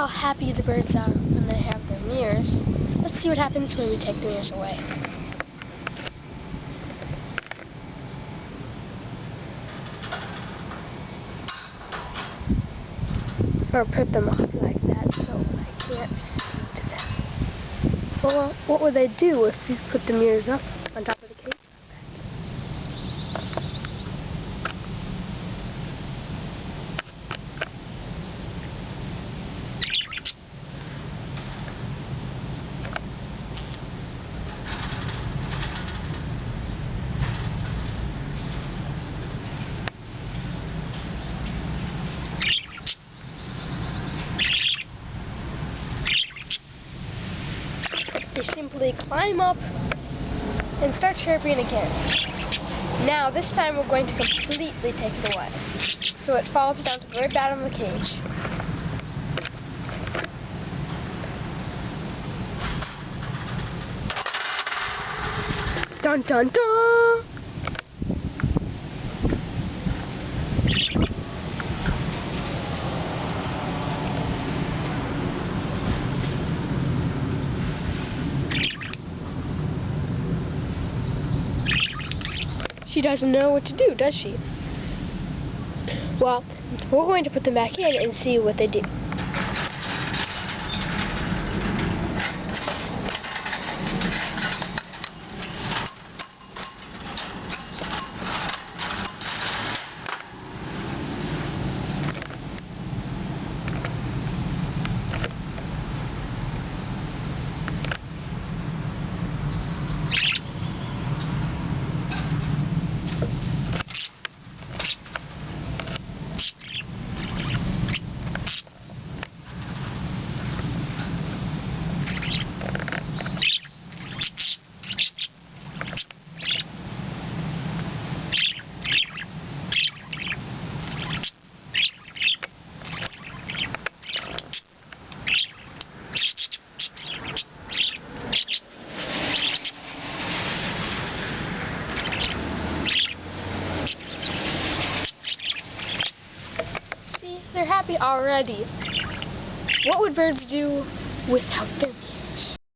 how happy the birds are when they have their mirrors. Let's see what happens when we take the mirrors away. Or put them off like that so I can't see to them. Well, what would they do if you put the mirrors up on top of the cage? They simply climb up and start chirping again. Now, this time we're going to completely take it away, so it falls down to the very bottom of the cage. Dun dun dun! She doesn't know what to do, does she? Well, we're going to put them back in and see what they do. They're happy already. What would birds do without their